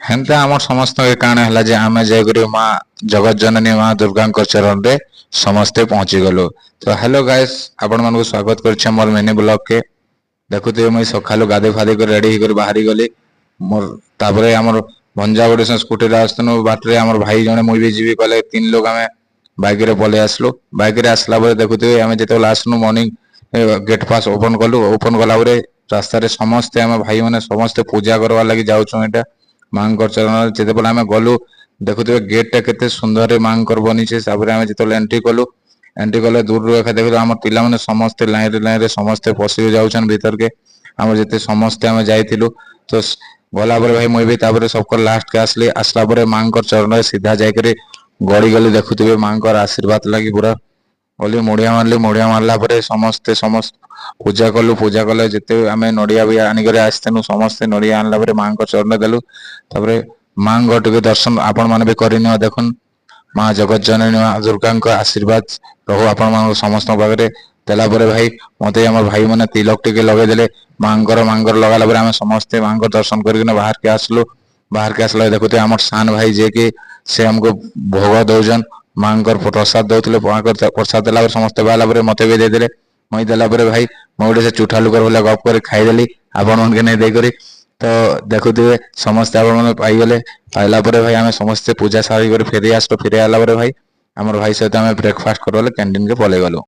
ହେନ୍ତା ଆମର ସମସ୍ତଙ୍କ କାଣା ହେଲା ଯେ ଆମେ ଯାଇକରି ମା ଜଗତ ଜନନୀ ମା ଦୁର୍ଗାଙ୍କ ଚରଣରେ ସମସ୍ତେ ପହଞ୍ଚି ଗଲୁ। ତ ହ୍ୟାଲୋ ଗାଇସ୍, ଆପଣ ମାନଙ୍କୁ ସ୍ୱାଗତ କରୁଛି ଆମର ମିନି ବ୍ଲଗ କେ। ଦେଖୁଥିବେ ମୁଇଁ ସକାଳୁ ଗାଧୋଇ ଫାଧେଇ କରି ରେଡି ହେଇକରି ବାହାରି ଗଲି ମୋର। ତାପରେ ଆମର ଭଞ୍ଜା ଗୋଟେ ସ୍କୁଟିରେ ଆସୁନୁ ବାଟରେ ଆମର ଭାଇ ଜଣେ ମୁଇଁ ବି ଯିବି କହିଲେ 3 ଲୋକ ଆମେ ବାଇକରେ ପଳେଇ ଆସିଲୁ। ବାଇକରେ ଆସିଲା ପରେ ଦେଖୁଥିବେ ଆମେ ଯେତେବେଳେ ଆସିଲୁ ମର୍ଣ୍ଣିଂ ଗେଟ୍ ପାସ୍ ଓପନ କଲୁ। ଓପନ କଲା ପରେ ରାସ୍ତାରେ ସମସ୍ତେ ଆମ ଭାଇ ମାନେ ସମସ୍ତେ ପୂଜା କରବାର ଲାଗି ଯାଉଛୁ ଏଇଟା ମାଙ୍କର ଚରଣରେ। ଯେତେବେଳେ ଆମେ ଗଲୁ ଦେଖୁଥିବେ ଗେଟ୍ ଟା କେତେ ସୁନ୍ଦରରେ ମାଙ୍କର ବନିଛେ। ତାପରେ ଆମେ ଯେତେବେଳେ ଏଣ୍ଟ୍ରି କଲେ ଦୂରରୁ ଏକା ଦେଖିଲୁ ଆମର ପିଲାମାନେ ସମସ୍ତେ ଲାଇନରେ ସମସ୍ତେ ପଶି ଯାଉଛନ୍ତି ଭିତରକେ। ଆମର ଯେତେ ସମସ୍ତେ ଆମେ ଯାଇଥିଲୁ ତ ଗଲା ପରେ ଭାଇ ମୁଇଁ ବି ତାପରେ ସବକ ଲାଷ୍ଟକେ ଆସିଲି। ଆସିଲା ପରେ ମାଙ୍କର ଚରଣରେ ସିଧା ଯାଇକରି ଗଡିଗଲି। ଦେଖୁଥିବେ ମାଙ୍କର ଆଶୀର୍ବାଦ ଲାଗି ପୁରା ଗଲି ମୁଢିଆ ମାରିଲି। ମୁଢିଆ ମାରିଲା ପରେ ସମସ୍ତେ ପୂଜା କଲୁ। ପୂଜା କଲେ ଯେତେ ଆମେ ନଡିଆ ବି ଆଣିକରି ଆସିଥିଲୁ ସମସ୍ତେ ନଡିଆ ଆଣିଲା ପରେ ମାଙ୍କ ଚରଣ ଦେଲୁ। ତାପରେ ମାଙ୍କ ଟିକେ ଦର୍ଶନ ଆପଣ ମାନେ ବି କରିନିଅ। ଦେଖୁନ ମା ଜଗତ ଜନନୀ ମା ଦୁର୍ଗାଙ୍କ ଆଶୀର୍ବାଦ ରହୁ ଆପଣ ମାନଙ୍କ ସମସ୍ତଙ୍କ ପାଖରେ। ଦେଲା ପରେ ଭାଇ ମତେ ଆମର ଭାଇ ମାନେ ତିଲକ ଟିକେ ଲଗେଇଦେଲେ ମାଙ୍କର ଲଗାଇଲା ପରେ ଆମେ ସମସ୍ତେ ମାଙ୍କ ଦର୍ଶନ କରିକିନା ବାହାରକେ ଆସିଲୁ। ବାହାରକେ ଆସିଲା ଦେଖୁଥିବେ ଆମର ସାନ ଭାଇ ଯିଏକି ସେ ଆମକୁ ଭୋଗ ଦଉଛନ୍ ମାଙ୍କର ପ୍ରସାଦ ଦଉଥିଲେ। ପ୍ରସାଦ ଦେଲା ପରେ ସମସ୍ତେ ବାହାରିଲା ପରେ ମତେ ବି ଦେଇଦେଲେ। ମୁଇଁ ଦେଲା ପରେ ଭାଇ ମୁଁ ଗୋଟେ ସେ ଚୁଠା ଲୁକର ଭଳିଆ ଗପ କରି ଖାଇଦେଲି ଆପଣ ମାନକେ ନେଇ ଦେଇକରି। ତ ଦେଖୁଥିବେ ସମସ୍ତେ ଆପଣ ମାନେ ପାଇଗଲେ। ପାଇଲା ପରେ ଭାଇ ଆମେ ସମସ୍ତେ ପୂଜା ସାରିକରି ଫେରି ଆସିଲୁ। ଫେରି ଆସିଲା ପରେ ଭାଇ ଆମର ଭାଇ ସହିତ ଆମେ ବ୍ରେକଫାଷ୍ଟ କରିବା କ୍ୟାଣ୍ଟିନକେ ପଳେଇ ଗଲୁ।